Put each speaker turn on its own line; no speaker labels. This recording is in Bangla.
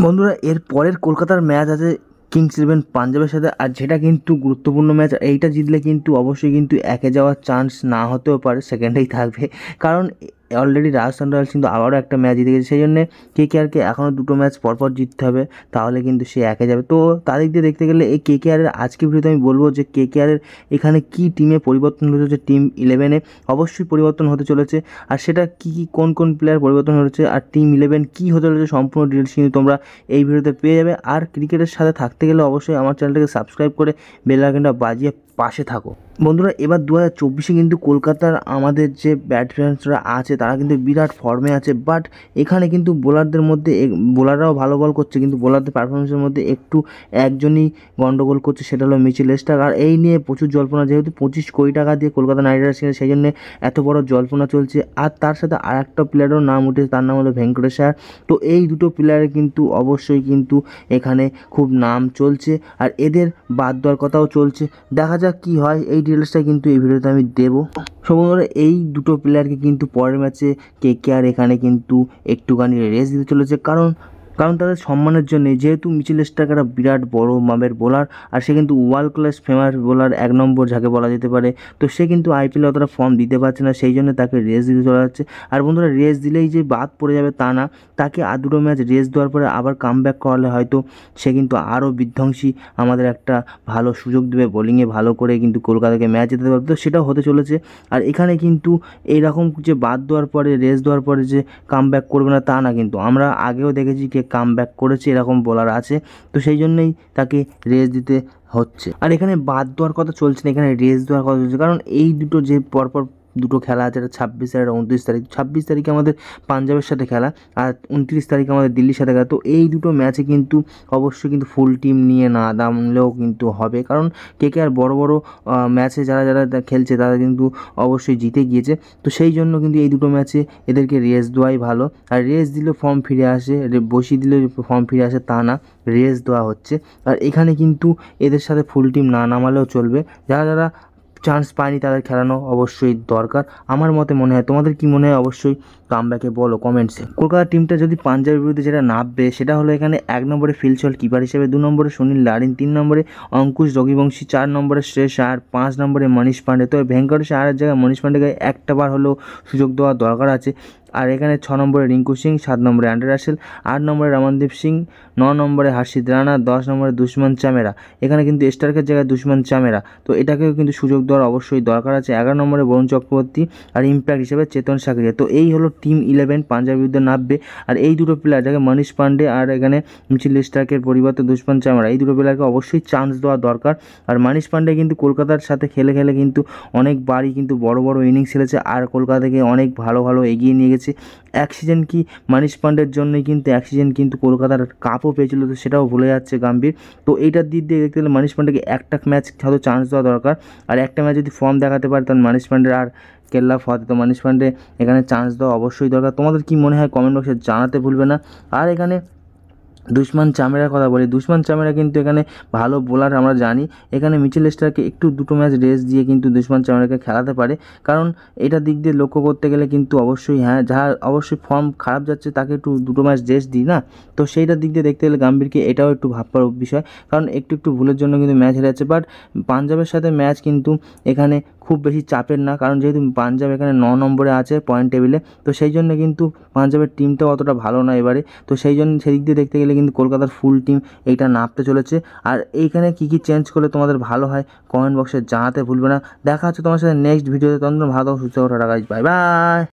বন্ধুরা, এর পরের কলকাতার ম্যাচ আছে কিংস ইলেভেন পাঞ্জাবের সাথে, আর যেটা কিন্তু গুরুত্বপূর্ণ ম্যাচ। এইটা জিতলে কিন্তু অবশ্যই কিন্তু একে যাওয়ার চান্স না হতেও পারে, সেকেন্ডেই থাকবে। কারণ অলরেডি রাজস্থান রয়্যালস কিন্তু আবারও একটা ম্যাচ জিতে গেছে, সেই জন্যে কেকেআরকে এখনও দুটো ম্যাচ পরপর জিততে হবে, তাহলে কিন্তু সে একে যাবে। তো তাদের দিয়ে দেখতে গেলে এই কেকেআরের আজকে ভিডিওতে আমি বলবো যে কেকেআরের এখানে কী টিমে পরিবর্তন হতে চলেছে, টিম 11-এ অবশ্যই পরিবর্তন হতে চলেছে, আর সেটা কী কী কোন কোন প্লেয়ার পরিবর্তন হচ্ছে, আর টিম 11 কী হতে চলেছে, সম্পূর্ণ ডিটেলস কিন্তু তোমরা এই ভিডিওতে পেয়ে যাবে। আর ক্রিকেটের সাথে থাকতে গেলে অবশ্যই আমার চ্যানেলটাকে সাবস্ক্রাইব করে বেল আইকনটা বাজিয়ে পাশে থাকো। বন্ধুরা, এবার 2024-এ কিন্তু কলকাতার আমাদের যে ব্যাটসম্যানরা আছে তারা কিন্তু বিরাট ফর্মে আছে, বাট এখানে কিন্তু বোলারদের মধ্যে বোলাররাও ভালো বল করছে, কিন্তু বোলারদের পারফরমেন্সের মধ্যে একটু একজনই গন্ডগোল করছে, সেটা হলো মিচেল স্টার্ক। আর এই নিয়ে প্রচুর জল্পনা, যেহেতু 25 কোটি টাকা দিয়ে কলকাতা নাইট রাইডার্স কিনে, সেই জন্য এত বড় জল্পনা চলছে। আর তার সাথে আর একটা প্লেয়ারেরও নাম উঠেছে, তার নাম হলো ভেঙ্কটেশ আয়ার। তো এই দুটো প্লেয়ারের কিন্তু অবশ্যই কিন্তু এখানে খুব নাম চলছে, আর এদের বাদ দেওয়ার কথাও চলছে। দেখা যাক কী হয়, এই ডিটেলসটা কিন্তু এই ভিডিওতে আমি দেবো। সো বন্ধুরা, এই দুটো প্লেয়ারকে কিন্তু পরের ম্যাচে কেকেআর এখানে কিন্তু একটুখানি রেস্ট দিতে চলেছে, কারণ তাদের সম্মানের জন্যে, যেহেতু মিচেল স্টার্ক একটা বিরাট বড় মাপের বোলার, আর সে কিন্তু ওয়ার্ল্ড ক্লাস ফেমাস বোলার, 1 নম্বর যাকে বলা যেতে পারে। তো সে কিন্তু আইপিএলে অতটা ফর্ম দিতে পারছে না, সেই জন্য তাকে রেস্ট দিতে চলে যাচ্ছে। আর বন্ধুরা, রেস্ট দিলেই যে বাদ পড়ে যাবে তা না, তাকে আর দুটো ম্যাচ রেস্ট দেওয়ার পরে আবার কামব্যাক করালে হয়তো সে কিন্তু আরও বিধ্বংসী আমাদের একটা ভালো সুযোগ দেবে, বোলিংয়ে ভালো করে কিন্তু কলকাতাকে ম্যাচ জিতে পারবে। তো সেটাও হতে চলেছে। আর এখানে কিন্তু এইরকম যে বাদ দেওয়ার পরে, রেস্ট দেওয়ার পরে যে কামব্যাক করবে না তা না, কিন্তু আমরা আগেও দেখেছি কে কামব্যাক করেছে, এরকম বোলার আছে। তো সেই জন্যই তাকে রেস্ট দিতে হচ্ছে। আর এখানে বাদ দেওয়ার কথা চলছে না, এখানে রেস্ট দেওয়ার কথা চলছে, কারণ এই দুটো যে পরপর দুটো খেলা আছে, এটা 26 আর 29 তারিখ। 26 তারিখে আমাদের পাঞ্জাবের সাথে খেলা, আর 29 তারিখে আমাদের দিল্লির সাথে খেলা। তো এই দুটো ম্যাচে কিন্তু অবশ্যই কিন্তু ফুল টিম নিয়ে না নামলেও কিন্তু হবে, কারণ কেকেআর বড় বড় ম্যাচে যারা যারা খেলছে তারা কিন্তু অবশ্যই জিতে গিয়েছে। তো সেই জন্য কিন্তু এই দুটো ম্যাচে এদেরকে রেস্ট দেওয়াই ভালো। আর রেস্ট দিলেও ফর্ম ফিরে আসে, বসিয়ে দিলেও ফর্ম ফিরে আসে তা না, রেস্ট দেওয়া হচ্ছে। আর এখানে কিন্তু এদের সাথে ফুল টিম না নামালেও চলবে, যারা যারা চান্স পায়নি তাদের খেলানো অবশ্যই দরকার আমার মতে মনে হয়। তোমাদের কি মনে হয় অবশ্যই কামব্যাকে বলো কমেন্টসে। কলকাতা টিমটা যদি পাঞ্জাবের বিরুদ্ধে যেটা নামবে, সেটা হলো এখানে 1 নম্বরে ফিল সল্ট কিপার হিসেবে, 2 নম্বরে সুনীল লারিন, 3 নম্বরে অঙ্কুশ রঘুবংশী, 4 নম্বরে শ্রেয়স আয়ার, 5 নম্বরে মনীষ পান্ডে। তো ভেঙ্কটেশ আয়ারের জায়গায় মনীষ পান্ডেকে একটা বার হলেও সুযোগ দেওয়া দরকার আছে। আর এখানে 6 নম্বরে রিঙ্কু সিং, 7 নম্বরে অ্যান্ড্রে রাসেল, 8 নম্বরে রমনদীপ সিং, 9 নম্বরে হার্ষিত রানা, 10 নম্বরে দুষ্মান চামেরা। এখানে কিন্তু স্টার্কের জায়গায় দুষ্মান চামেরা, তো এটাকেও কিন্তু সুযোগ দেওয়ার অবশ্যই দরকার আছে। 11 নম্বরে বরুণ চক্রবর্তী, আর ইম্প্যাক্ট হিসেবে চেতন সাকরিয়া। তো এই হলো টিম 11 পাঞ্জাবের বিরুদ্ধে নামবে। আর এই দুটো প্লেয়ার, যাকে মনীষ পান্ডে আর এখানে মিচেল স্টার্কের পরিবর্তে দুষ্মান চামেরা, এই দুটো প্লেয়ারকে অবশ্যই চান্স দেওয়া দরকার। আর মনীষ পান্ডে কিন্তু কলকাতার সাথে খেলে কিন্তু অনেকবারই কিন্তু বড় বড় ইনিংস খেলেছে, আর কলকাতাকে অনেক ভালো ভালো এগিয়ে নিয়ে গেছে। এক সিজন কি মনীষ পান্ডের জন্যই কিন্তু এক সিজন কিন্তু কলকাতার কাপও পেয়েছিল, তো সেটাও ভুলে যাচ্ছে গাম্ভীর। তো এইটার দিক দিয়ে দেখতে গেলে মনীষ পান্ডেকে একটা ম্যাচ হয়তো চান্স দেওয়া দরকার, আর একটা ম্যাচ যদি ফর্ম দেখাতে পারে তখন মনীষ পান্ডের আর কেল্লা ফতে। তো মনীষ পান্ডে এখানে চান্স দেওয়া অবশ্যই দরকার। তোমাদের কি মনে হয় কমেন্ট বক্সে জানাতে ভুলবে না। আর এখানে দুষ্মান চামেরার কথা বলি, দুষ্মান চামেরা কিন্তু এখানে ভালো বোলার আমরা জানি। এখানে মিচেল স্টার্ককে একটু দুটো ম্যাচ রেস্ট দিয়ে কিন্তু দুষ্মান চামেরাকে খেলাতে পারে, কারণ এটা দিক দিয়ে লক্ষ্য করতে গেলে কিন্তু অবশ্যই যারা অবশ্যই ফর্ম খারাপ যাচ্ছে তাকে একটু দুটো ম্যাচ রেস্ট দিই না। তো সেইটার দিক দিয়ে দেখতে গেলে গাম্ভীরকে এটাও একটু ভাববার বিষয়, কারণ একটু ভুলের জন্য কিন্তু ম্যাচ হেরে যাচ্ছে। বাট পাঞ্জাবের সাথে ম্যাচ কিন্তু এখানে খুব বেশি চাপের না, কারণ যেহেতু পাঞ্জাব এখানে 9 নম্বরে আছে পয়েন্ট টেবিলে, তো সেই জন্য কিন্তু পাঞ্জাবের টিমটাও অতটা ভালো না এবারে। তো সেই জন্য সেদিক দিয়ে দেখতে গেলে কিন্তু কলকাতার ফুল টিম এইটা নামতে চলেছে। আর এইখানে কী কী চেঞ্জ করলে তোমাদের ভালো হয় কমেন্ট বক্সে জানাতে ভুলবে না। দেখা হচ্ছে তোমার সাথে নেক্সট ভিডিওতে। তখন ভালো সুস্থ থাকো, টাটা গাইস, বাই বাই।